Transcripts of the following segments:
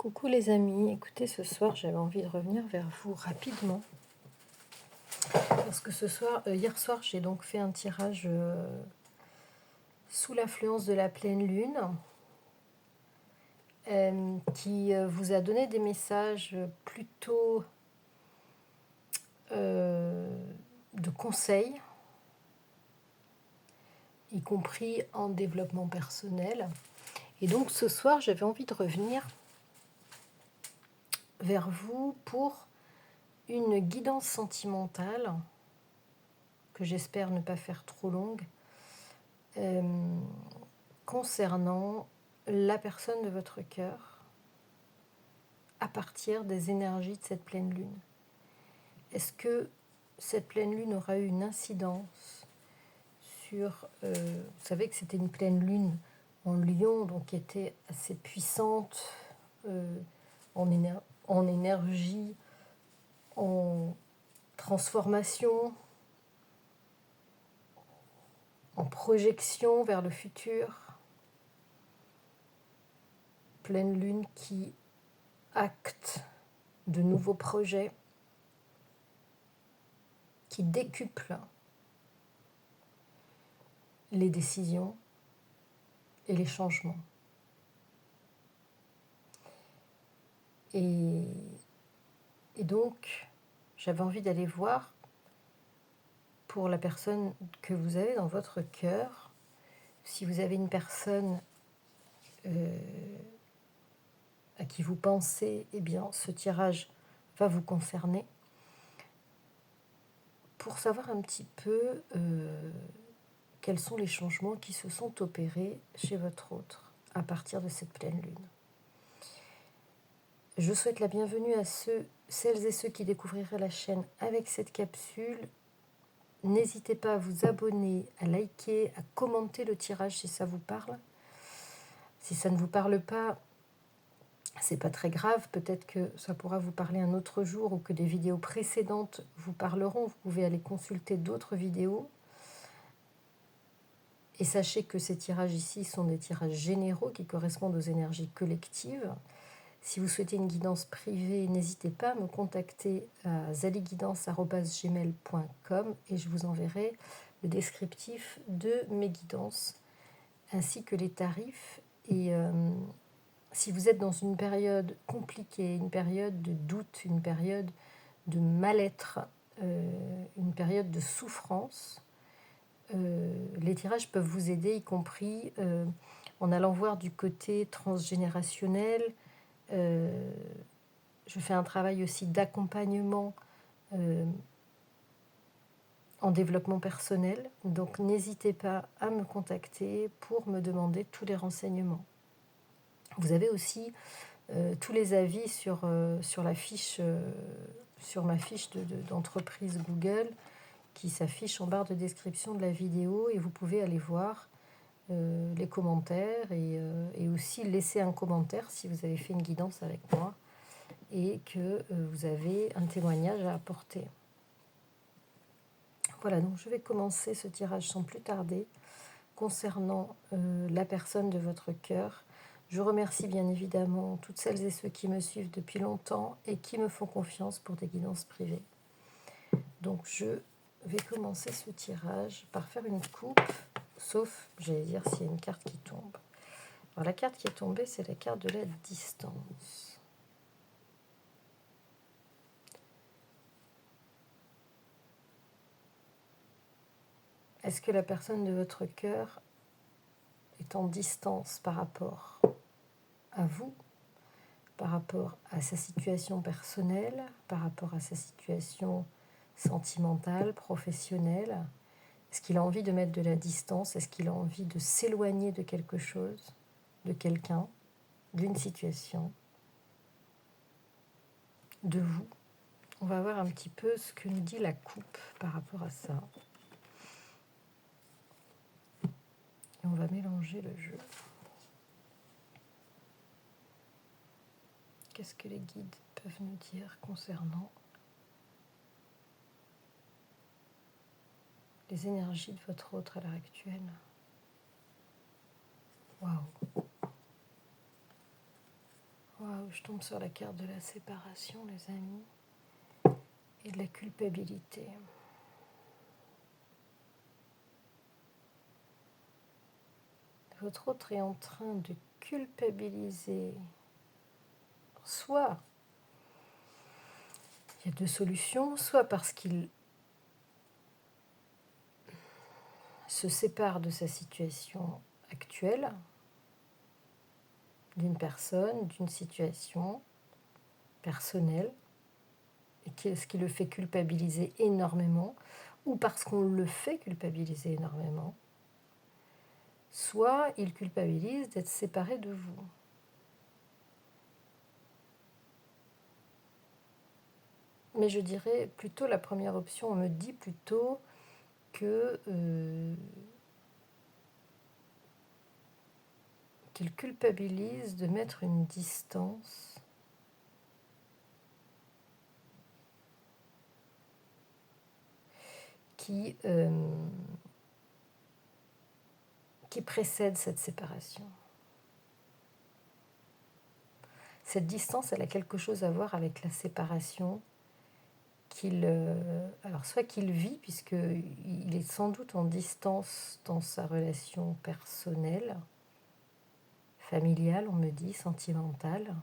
Coucou les amis, écoutez, ce soir j'avais envie de revenir vers vous rapidement parce que hier soir j'ai donc fait un tirage sous l'influence de la pleine lune qui vous a donné des messages plutôt de conseils, y compris en développement personnel. Et donc ce soir j'avais envie de revenir vers vous pour une guidance sentimentale que j'espère ne pas faire trop longue, concernant la personne de votre cœur à partir des énergies de cette pleine lune. Est-ce que cette pleine lune aura eu une incidence sur... vous savez que c'était une pleine lune en Lion, donc qui était assez puissante en énergie, en transformation, en projection vers le futur. Pleine lune qui acte de nouveaux projets, qui décuple les décisions et les changements. Et donc, j'avais envie d'aller voir pour la personne que vous avez dans votre cœur, si vous avez une personne à qui vous pensez, eh bien, ce tirage va vous concerner, pour savoir un petit peu quels sont les changements qui se sont opérés chez votre autre à partir de cette pleine lune. Je souhaite la bienvenue à celles et ceux qui découvriraient la chaîne avec cette capsule. N'hésitez pas à vous abonner, à liker, à commenter le tirage si ça vous parle. Si ça ne vous parle pas, c'est pas très grave. Peut-être que ça pourra vous parler un autre jour ou que des vidéos précédentes vous parleront. Vous pouvez aller consulter d'autres vidéos. Et sachez que ces tirages ici sont des tirages généraux qui correspondent aux énergies collectives. Si vous souhaitez une guidance privée, n'hésitez pas à me contacter à zaliguidance@gmail.com et je vous enverrai le descriptif de mes guidances ainsi que les tarifs. Et si vous êtes dans une période compliquée, une période de doute, une période de mal-être, une période de souffrance, les tirages peuvent vous aider, y compris en allant voir du côté transgénérationnel. Je fais un travail aussi d'accompagnement en développement personnel. Donc n'hésitez pas à me contacter pour me demander tous les renseignements. Vous avez aussi tous les avis sur la fiche, sur ma fiche d'entreprise Google qui s'affiche en barre de description de la vidéo, et vous pouvez aller voir les commentaires et aussi laisser un commentaire si vous avez fait une guidance avec moi et que vous avez un témoignage à apporter. Voilà, donc je vais commencer ce tirage sans plus tarder concernant la personne de votre cœur. Je remercie bien évidemment toutes celles et ceux qui me suivent depuis longtemps et qui me font confiance pour des guidances privées. Donc je vais commencer ce tirage par faire une coupe, sauf, j'allais dire, s'il y a une carte qui tombe. Alors la carte qui est tombée, c'est la carte de la distance. Est-ce que la personne de votre cœur est en distance par rapport à vous, par rapport à sa situation personnelle, par rapport à sa situation sentimentale, professionnelle? Est-ce qu'il a envie de mettre de la distance? Est-ce qu'il a envie de s'éloigner de quelque chose, de quelqu'un, d'une situation, de vous? On va voir un petit peu ce que nous dit la coupe par rapport à ça. Et on va mélanger le jeu. Qu'est-ce que les guides peuvent nous dire concernant les énergies de votre autre à l'heure actuelle? Waouh! Waouh, je tombe sur la carte de la séparation, les amis, et de la culpabilité. Votre autre est en train de culpabiliser. Soit, il y a deux solutions, soit parce qu'il se sépare de sa situation actuelle, d'une personne, d'une situation personnelle, et ce qui le fait culpabiliser énormément, ou parce qu'on le fait culpabiliser énormément, soit il culpabilise d'être séparé de vous. Mais je dirais plutôt la première option, on me dit plutôt que qu'il culpabilise de mettre une distance qui précède cette séparation. Cette distance, elle a quelque chose à voir avec la séparation alors soit qu'il vit, puisqu'il est sans doute en distance dans sa relation personnelle, familiale, on me dit, sentimentale.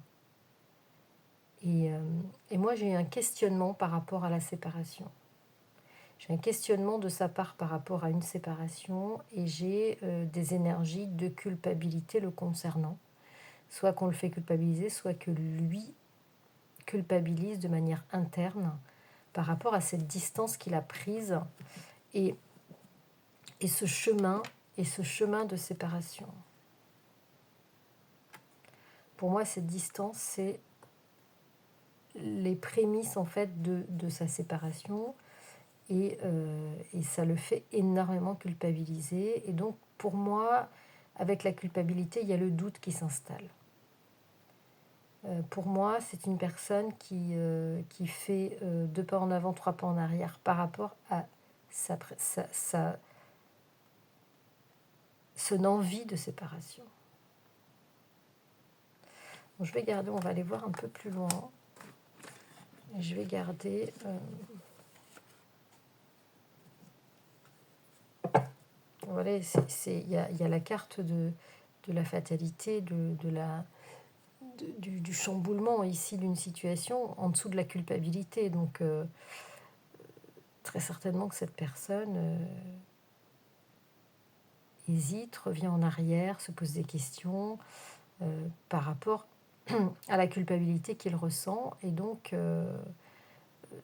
Et moi, j'ai eu un questionnement par rapport à la séparation. J'ai un questionnement de sa part par rapport à une séparation et j'ai des énergies de culpabilité le concernant. Soit qu'on le fait culpabiliser, soit que lui culpabilise de manière interne par rapport à cette distance qu'il a prise et ce chemin de séparation. Pour moi, cette distance, c'est les prémices en fait de sa séparation et ça le fait énormément culpabiliser. Et donc, pour moi, avec la culpabilité, il y a le doute qui s'installe. Pour moi, c'est une personne qui fait 2 pas en avant, 3 pas en arrière par rapport à son envie de séparation. Donc, je vais garder, on va aller voir un peu plus loin. Et je vais garder... voilà, il y a la carte de la fatalité, du chamboulement ici d'une situation en dessous de la culpabilité. Donc, très certainement que cette personne hésite, revient en arrière, se pose des questions par rapport à la culpabilité qu'il ressent. Et donc,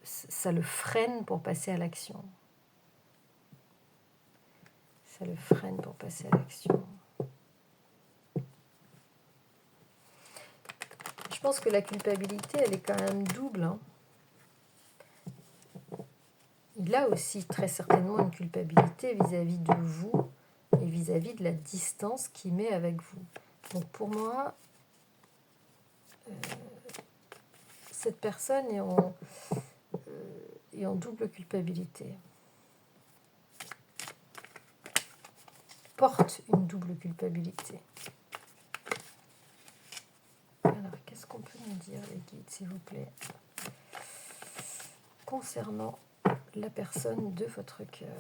ça le freine pour passer à l'action. Ça le freine pour passer à l'action. Je pense que la culpabilité, elle est quand même double. Il a aussi très certainement une culpabilité vis-à-vis de vous et vis-à-vis de la distance qu'il met avec vous. Donc pour moi, cette personne est en double culpabilité. Porte une double culpabilité. Alors, qu'est-ce qu'on peut nous dire, les guides, s'il vous plaît, concernant la personne de votre cœur?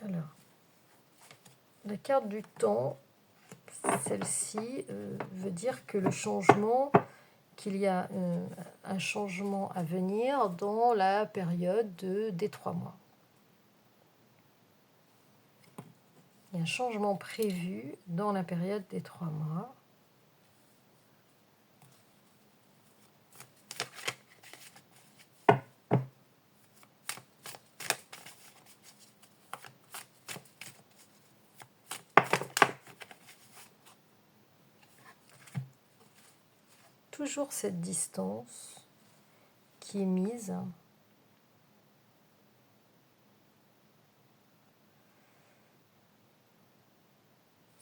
Alors, la carte du temps, celle-ci veut dire que le changement, qu'il y a un changement à venir dans la période des 3 mois. Il y a un changement prévu dans la période des 3 mois. Toujours cette distance qui est mise.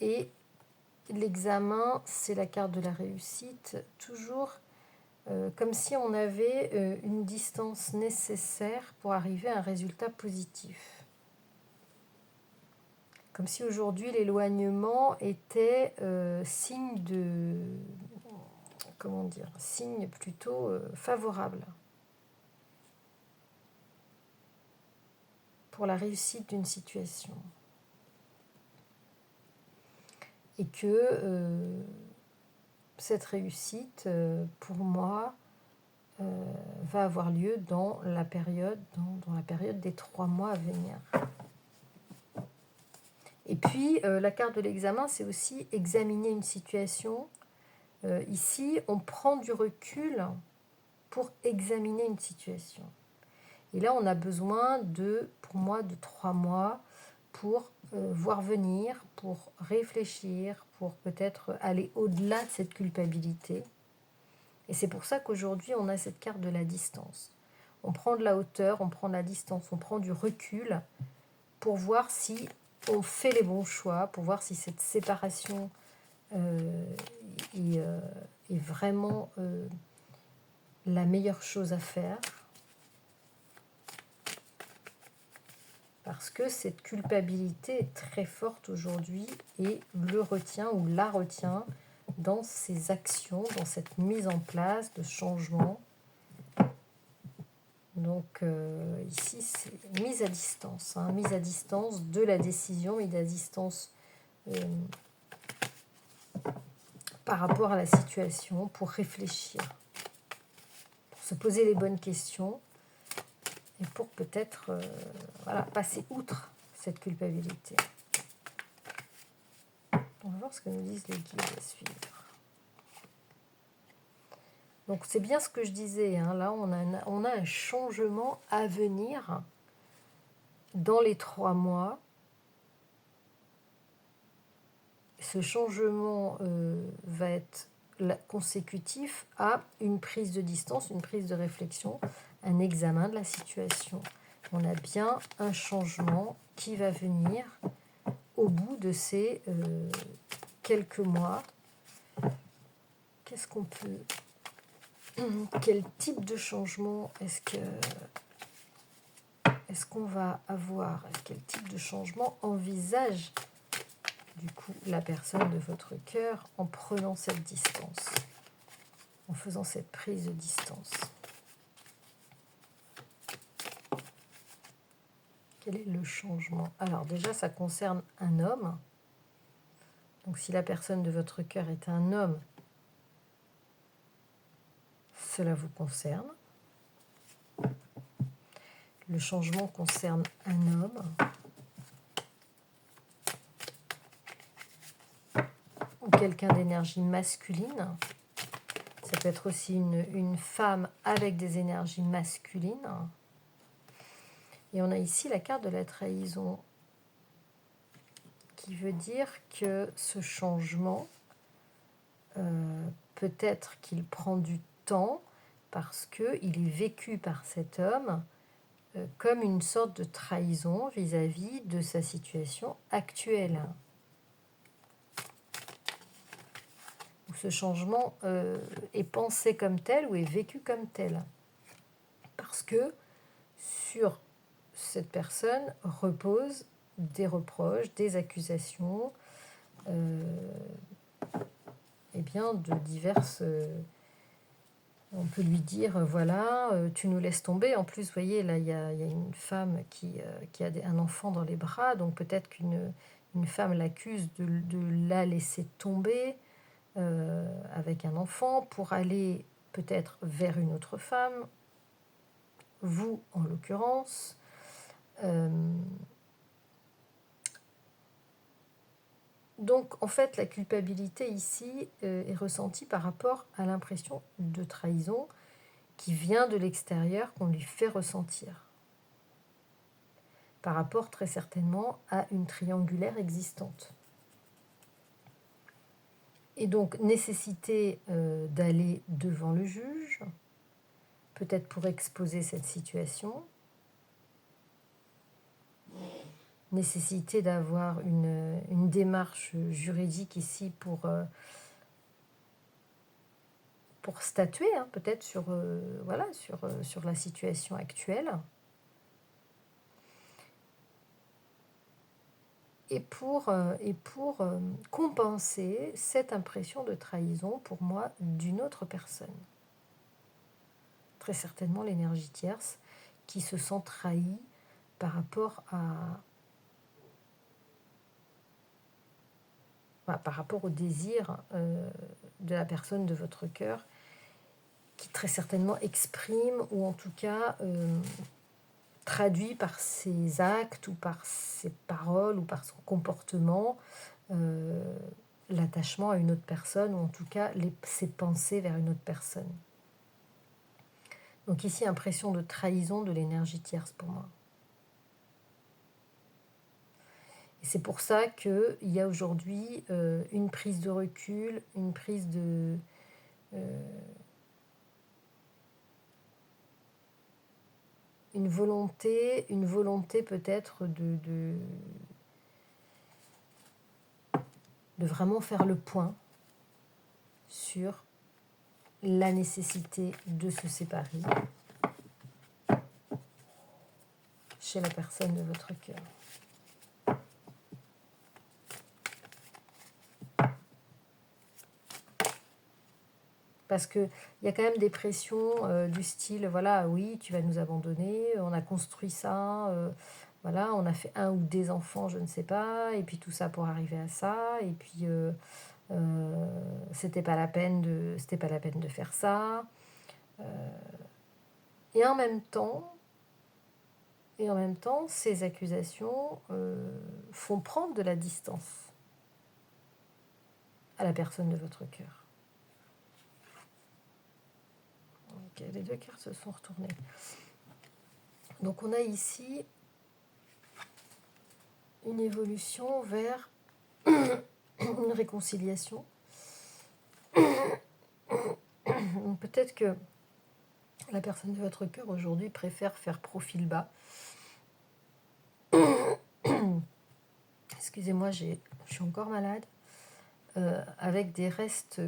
Et l'examen, c'est la carte de la réussite, toujours comme si on avait une distance nécessaire pour arriver à un résultat positif. comme si aujourd'hui l'éloignement était signe de, comment dire, signe plutôt favorable pour la réussite d'une situation. Et que cette réussite, pour moi, va avoir lieu dans la période des 3 mois à venir. Et puis, la carte de l'examen, c'est aussi examiner une situation. Ici, on prend du recul pour examiner une situation. Et là, on a besoin pour moi, de 3 mois pour voir venir, pour réfléchir, pour peut-être aller au-delà de cette culpabilité. Et c'est pour ça qu'aujourd'hui, on a cette carte de la distance. On prend de la hauteur, on prend de la distance, on prend du recul pour voir si on fait les bons choix, pour voir si cette séparation est vraiment la meilleure chose à faire. Parce que cette culpabilité est très forte aujourd'hui et le retient ou la retient dans ses actions, dans cette mise en place de changement. Donc ici, c'est mise à distance, mise à distance de la décision, mise à distance par rapport à la situation pour réfléchir, pour se poser les bonnes questions et pour peut-être passer outre cette culpabilité. On va voir ce que nous disent les guides à suivre. Donc c'est bien ce que je disais, là on a un changement à venir dans les 3 mois. Ce changement va être consécutif à une prise de distance, une prise de réflexion, un examen de la situation. On a bien un changement qui va venir au bout de ces quelques mois. Qu'est-ce qu'on peut... Quel type de changement est-ce qu'on va avoir? Quel type de changement envisage du coup la personne de votre cœur en prenant cette distance, en faisant cette prise de distance? Quel est le changement? Alors déjà, ça concerne un homme. Donc si la personne de votre cœur est un homme, cela vous concerne. Le changement concerne un homme. Ou quelqu'un d'énergie masculine. Ça peut être aussi une femme avec des énergies masculines. Et on a ici la carte de la trahison, qui veut dire que ce changement, peut-être qu'il prend du temps parce qu'il est vécu par cet homme comme une sorte de trahison vis-à-vis de sa situation actuelle. Où ce changement est pensé comme tel ou est vécu comme tel. Parce que sur cette personne reposent des reproches, des accusations, de diverses... on peut lui dire, voilà, tu nous laisses tomber. En plus, vous voyez, là, il y a une femme qui a un enfant dans les bras, donc peut-être qu'une femme l'accuse de la laisser tomber avec un enfant pour aller peut-être vers une autre femme, vous en l'occurrence. Donc, en fait, la culpabilité ici est ressentie par rapport à l'impression de trahison qui vient de l'extérieur, qu'on lui fait ressentir. Par rapport très certainement à une triangulaire existante. Et donc, nécessité d'aller devant le juge, peut-être pour exposer cette situation. Nécessité d'avoir une démarche juridique ici pour statuer, peut-être sur la situation actuelle. et pour compenser cette impression de trahison pour moi d'une autre personne. Très certainement l'énergie tierce qui se sent trahie par rapport par rapport au désir de la personne de votre cœur, qui très certainement exprime, ou en tout cas traduit par ses actes ou par ses paroles ou par son comportement, l'attachement à une autre personne, ou en tout cas ses pensées vers une autre personne. Donc ici, impression de trahison de l'énergie tierce pour moi. Et c'est pour ça qu'il y a aujourd'hui une prise de recul, une prise de... une volonté peut-être de vraiment faire le point sur la nécessité de se séparer chez la personne de votre cœur. Parce qu'il y a quand même des pressions du style, voilà, oui, tu vas nous abandonner, on a construit ça, voilà, on a fait un ou des enfants, je ne sais pas, et puis tout ça pour arriver à ça, et puis c'était pas la peine de faire ça. Et en même temps, ces accusations font prendre de la distance à la personne de votre cœur. Ok, les deux cartes se sont retournées. Donc on a ici une évolution vers une réconciliation. Peut-être que la personne de votre cœur aujourd'hui préfère faire profil bas. Excusez-moi, je suis encore malade. Avec des restes,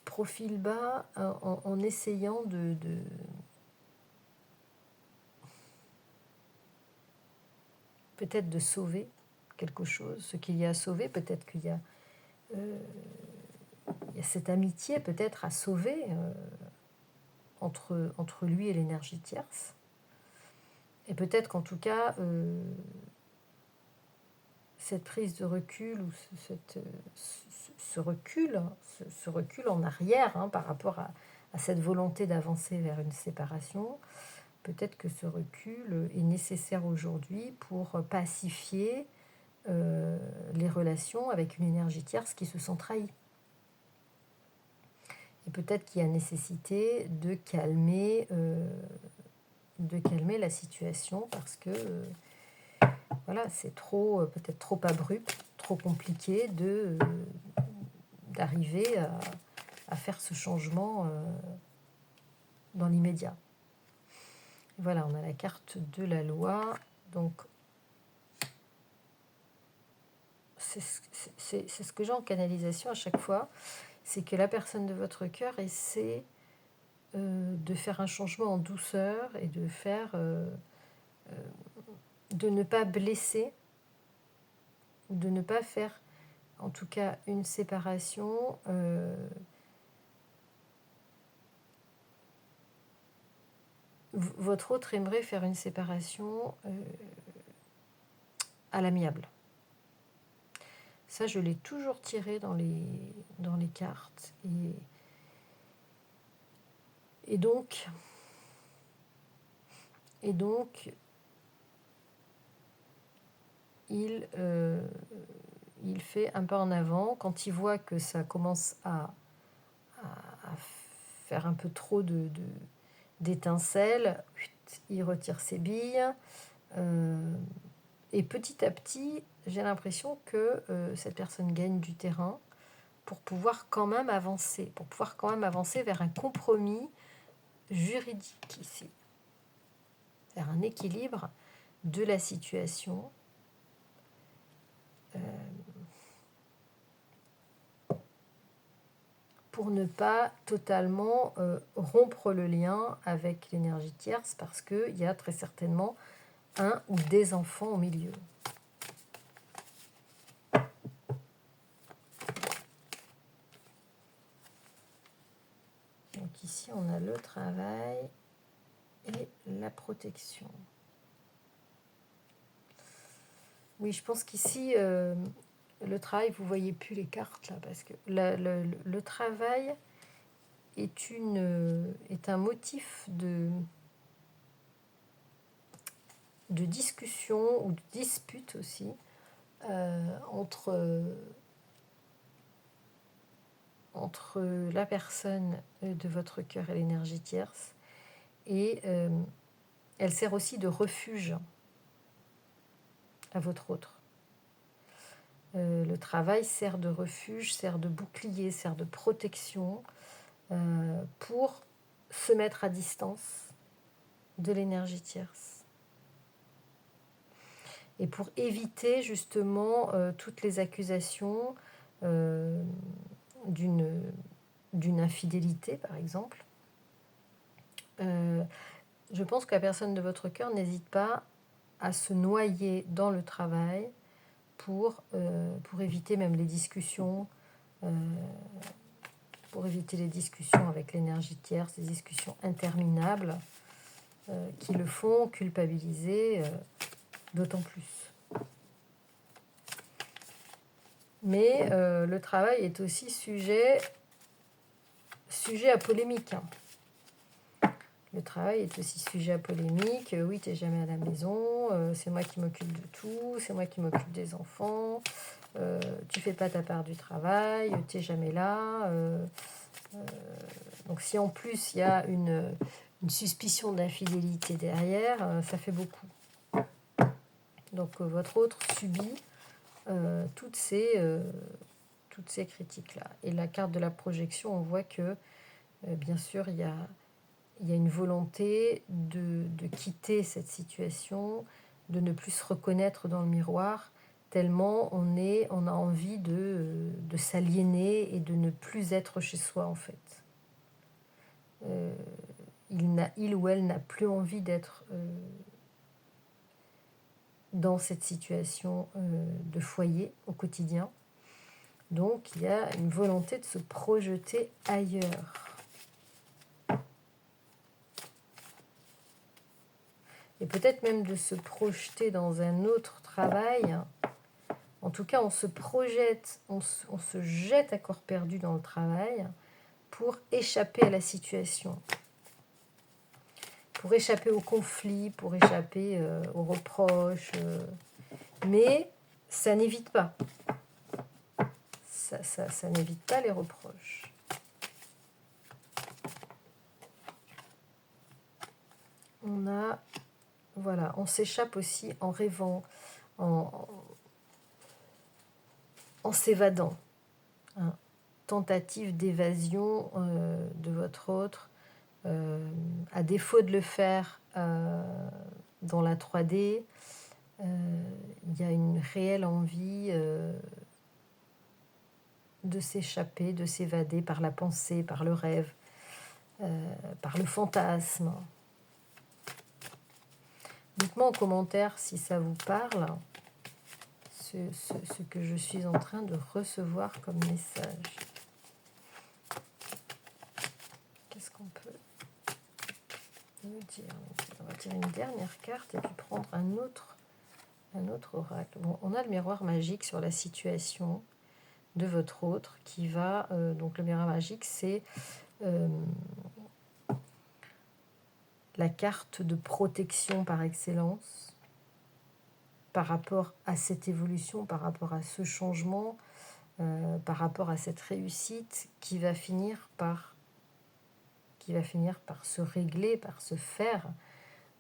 profil bas, en essayant de peut-être de sauver quelque chose, ce qu'il y a à sauver. Peut-être qu'il y a cette amitié peut-être à sauver entre lui et l'énergie tierce. Et peut-être qu'en tout cas, cette prise de recul, ou ce recul en arrière par rapport à cette volonté d'avancer vers une séparation, peut-être que ce recul est nécessaire aujourd'hui pour pacifier les relations avec une énergie tierce qui se sent trahie. Et peut-être qu'il y a nécessité de calmer la situation, parce que voilà, c'est peut-être trop abrupt, trop compliqué d'arriver à faire ce changement dans l'immédiat. Voilà, on a la carte de la loi. Donc, c'est ce que j'ai en canalisation à chaque fois, c'est que la personne de votre cœur essaie de faire un changement en douceur et de ne pas blesser, ou de ne pas faire, en tout cas, une séparation votre autre aimerait faire une séparation à l'amiable. Ça, je l'ai toujours tiré dans les cartes. Et donc, il fait un pas en avant quand il voit que ça commence à faire un peu trop d'étincelles. Il retire ses billes. Et petit à petit, j'ai l'impression que cette personne gagne du terrain pour pouvoir quand même avancer, vers un compromis juridique ici, vers un équilibre de la situation. pour ne pas totalement rompre le lien avec l'énergie tierce, parce qu'il y a très certainement un ou des enfants au milieu. Donc ici, on a le travail et la protection. Oui, je pense qu'ici, le travail, vous ne voyez plus les cartes là, parce que le travail est un motif de discussion ou de dispute aussi entre la personne de votre cœur et l'énergie tierce. Et elle sert aussi de refuge à votre autre. Le travail sert de refuge, sert de bouclier, sert de protection pour se mettre à distance de l'énergie tierce. Et pour éviter justement toutes les accusations d'une infidélité, par exemple. Je pense que la personne de votre cœur n'hésite pas à se noyer dans le travail pour éviter même les discussions, pour éviter les discussions avec l'énergie tierce, des discussions interminables qui le font culpabiliser d'autant plus. Mais le travail est aussi sujet à polémique. Le travail est aussi sujet à polémique. Oui, tu n'es jamais à la maison, c'est moi qui m'occupe de tout, c'est moi qui m'occupe des enfants, tu fais pas ta part du travail, tu n'es jamais là. Donc si en plus il y a une suspicion d'infidélité derrière, ça fait beaucoup. Donc votre autre subit toutes ces critiques-là. Et la carte de la projection, on voit que, bien sûr, il y a une volonté de quitter cette situation, de ne plus se reconnaître dans le miroir, tellement on a envie de s'aliéner et de ne plus être chez soi, en fait. Il ou elle n'a plus envie d'être dans cette situation de foyer au quotidien. Donc, il y a une volonté de se projeter ailleurs. Et peut-être même de se projeter dans un autre travail. En tout cas, on se projette, on se jette à corps perdu dans le travail pour échapper à la situation, pour échapper au conflit, pour échapper aux reproches. Mais ça n'évite pas. Ça n'évite pas les reproches. On s'échappe aussi en rêvant, en s'évadant. Hein. Tentative d'évasion de votre autre, à défaut de le faire dans la 3D, il y a une réelle envie de s'échapper, de s'évader par la pensée, par le rêve, par le fantasme. Dites-moi en commentaire si ça vous parle, ce que je suis en train de recevoir comme message. Qu'est-ce qu'on peut nous dire? On va tirer une dernière carte et puis prendre un autre oracle. Bon, on a le miroir magique sur la situation de votre autre qui va... donc le miroir magique, c'est la carte de protection par excellence par rapport à cette évolution, par rapport à ce changement, par rapport à cette réussite qui va finir par se régler, par se faire,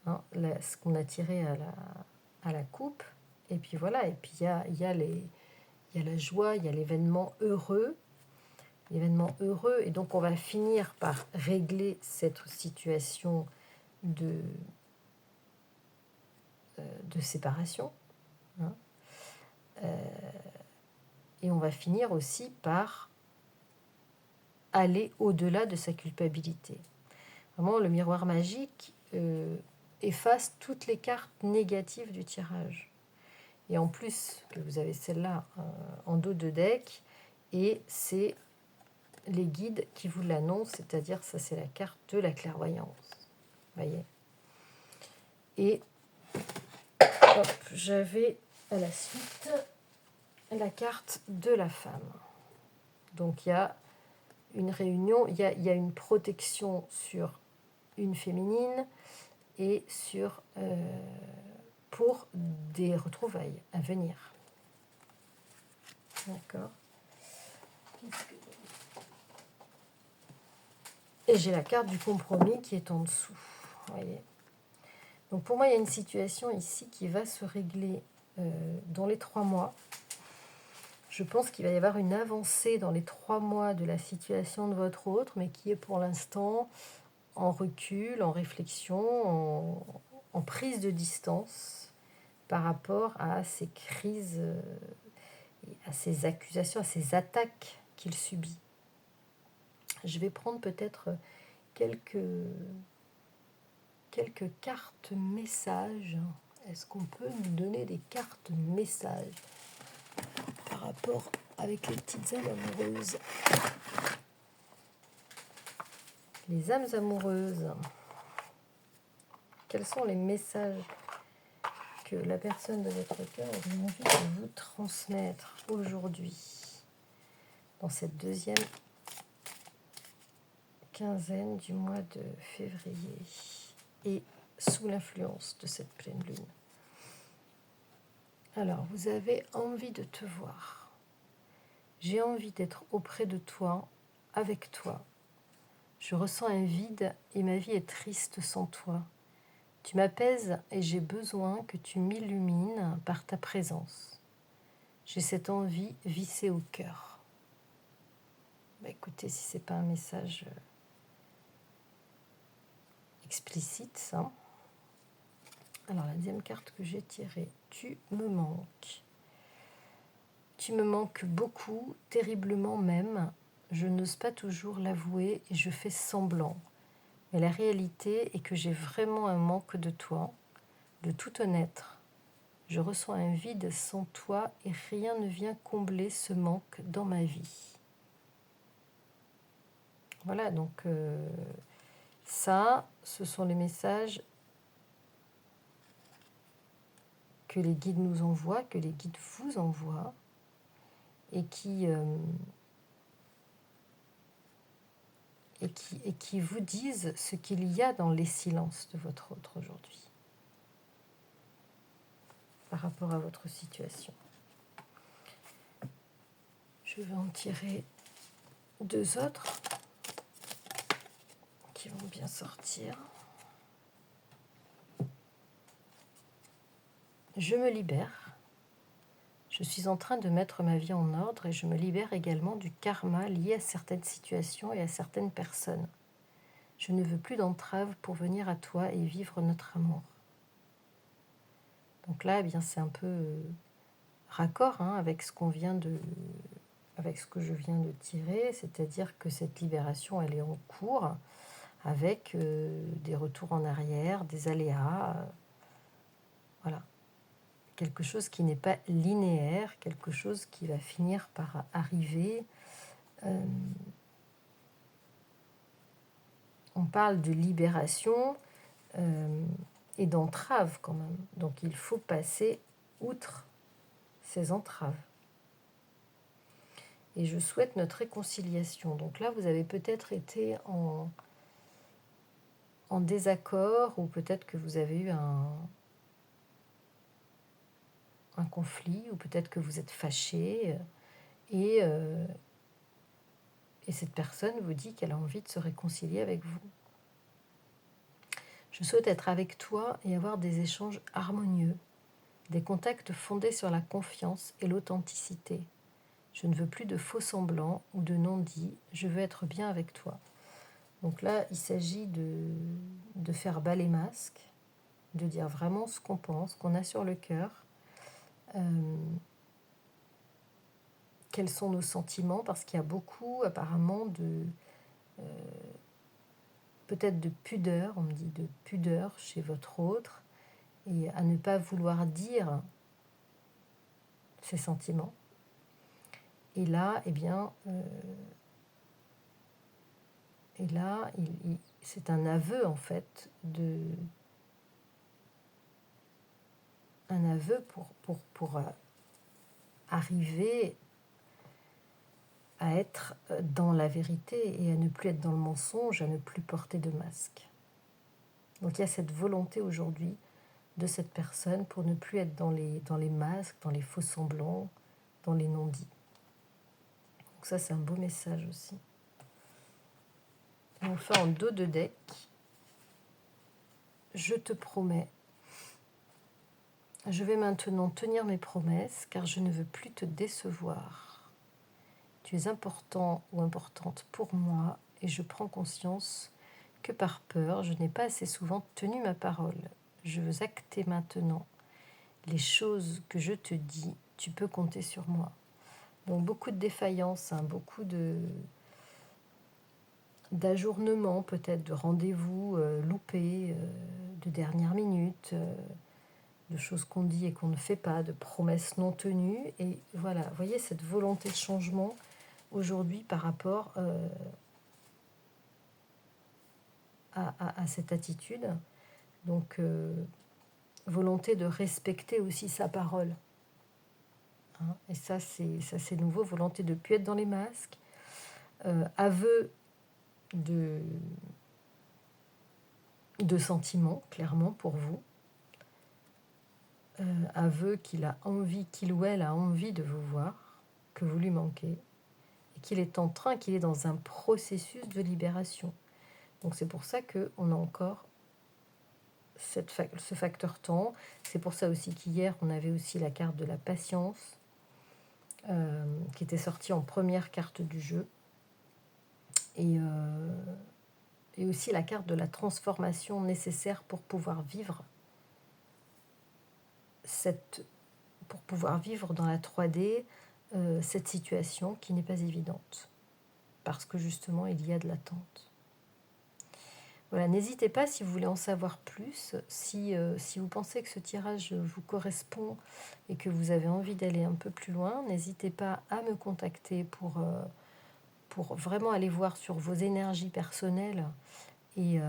hein, ce qu'on a tiré à la coupe. Et puis voilà, et puis il y a la joie, il y a l'événement heureux, et donc on va finir par régler cette situation de séparation, hein. Et on va finir aussi par aller au-delà de sa culpabilité. Vraiment, le miroir magique efface toutes les cartes négatives du tirage. Et en plus, que vous avez celle-là en dos de deck, et c'est les guides qui vous l'annoncent, c'est-à-dire ça c'est la carte de la clairvoyance. Voyez. Et hop, j'avais à la suite la carte de la femme. Donc il y a une réunion, il y a une protection sur une féminine et sur pour des retrouvailles à venir. D'accord. Et j'ai la carte du compromis qui est en dessous. Voyez. Donc pour moi, il y a une situation ici qui va se régler dans les 3 mois. Je pense qu'il va y avoir une avancée dans les 3 mois de la situation de votre autre, mais qui est pour l'instant en recul, en réflexion, en prise de distance par rapport à ces crises, à ces accusations, à ces attaques qu'il subit. Je vais prendre peut-être quelques cartes messages. Est-ce qu'on peut nous donner des cartes messages par rapport avec les petites âmes amoureuses? Les âmes amoureuses, quels sont les messages que la personne de votre cœur aurait envie de vous transmettre aujourd'hui, dans cette deuxième quinzaine du mois de février, et sous l'influence de cette pleine lune? Alors, vous avez envie de te voir. J'ai envie d'être auprès de toi, avec toi. Je ressens un vide et ma vie est triste sans toi. Tu m'apaises et j'ai besoin que tu m'illumines par ta présence. J'ai cette envie vissée au cœur. Écoutez, si ce n'est pas un message explicite, ça. Alors, la deuxième carte que j'ai tirée, tu me manques. Tu me manques beaucoup, terriblement même. Je n'ose pas toujours l'avouer et je fais semblant. Mais la réalité est que j'ai vraiment un manque de toi, de tout honnête. Je ressens un vide sans toi et rien ne vient combler ce manque dans ma vie. Voilà, donc ça, ce sont les messages que les guides nous envoient, que les guides vous envoient, et qui vous disent ce qu'il y a dans les silences de votre autre aujourd'hui, par rapport à votre situation. Je vais en tirer 2 autres qui vont bien sortir. Je me libère. Je suis en train de mettre ma vie en ordre et je me libère également du karma lié à certaines situations et à certaines personnes. Je ne veux plus d'entraves pour venir à toi et vivre notre amour. Donc là, eh bien, c'est un peu raccord avec ce que je viens de tirer, c'est-à-dire que cette libération, elle est en cours avec des retours en arrière, des aléas, voilà. Quelque chose qui n'est pas linéaire, quelque chose qui va finir par arriver. On parle de libération et d'entrave quand même. Donc il faut passer outre ces entraves. Et je souhaite notre réconciliation. Donc là, vous avez peut-être été en désaccord, ou peut-être que vous avez eu un conflit, ou peut-être que vous êtes fâché, et cette personne vous dit qu'elle a envie de se réconcilier avec vous. Je souhaite être avec toi et avoir des échanges harmonieux, des contacts fondés sur la confiance et l'authenticité. Je ne veux plus de faux semblants ou de non-dits, je veux être bien avec toi. Donc là, il s'agit de faire bas les masques, de dire vraiment ce qu'on pense, qu'on a sur le cœur, quels sont nos sentiments, parce qu'il y a beaucoup apparemment peut-être de pudeur, on me dit de pudeur chez votre autre, et à ne pas vouloir dire ses sentiments. Et là, eh bien, c'est un aveu en fait un aveu pour arriver à être dans la vérité et à ne plus être dans le mensonge, à ne plus porter de masque. Donc il y a cette volonté aujourd'hui de cette personne pour ne plus être dans les masques, dans les faux semblants, dans les non-dits. Donc ça, c'est un beau message aussi. Et on fait en dos de deck. Je te promets. Je vais maintenant tenir mes promesses car je ne veux plus te décevoir. Tu es important ou importante pour moi et je prends conscience que par peur, je n'ai pas assez souvent tenu ma parole. Je veux acter maintenant les choses que je te dis. Tu peux compter sur moi. Donc beaucoup de défaillances, beaucoup d'ajournements, peut-être de rendez-vous loupés, de dernière minute, de choses qu'on dit et qu'on ne fait pas, de promesses non tenues. Et voilà, vous voyez cette volonté de changement aujourd'hui par rapport à cette attitude. Donc, volonté de respecter aussi sa parole. Hein, et ça, c'est nouveau. Volonté de ne plus être dans les masques. Aveu de sentiments, clairement, pour vous. Aveu qu'il a envie, qu'il ou elle a envie de vous voir, que vous lui manquez, et qu'il est dans un processus de libération. Donc c'est pour ça qu'on a encore ce facteur temps. C'est pour ça aussi qu'hier, on avait aussi la carte de la patience, qui était sortie en première carte du jeu. Et aussi la carte de la transformation nécessaire pour pouvoir vivre dans la 3D cette situation qui n'est pas évidente. Parce que justement, il y a de l'attente. Voilà, n'hésitez pas si vous voulez en savoir plus, si vous pensez que ce tirage vous correspond et que vous avez envie d'aller un peu plus loin, n'hésitez pas à me contacter pour vraiment aller voir sur vos énergies personnelles et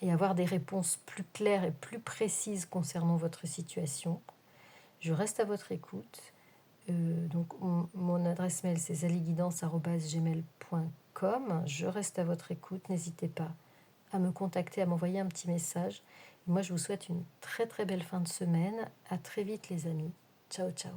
avoir des réponses plus claires et plus précises concernant votre situation. Je reste à votre écoute. Donc mon adresse mail c'est zaliguidance@gmail.com. Je reste à votre écoute, n'hésitez pas à me contacter, à m'envoyer un petit message. Et moi je vous souhaite une très très belle fin de semaine. À très vite les amis. Ciao ciao.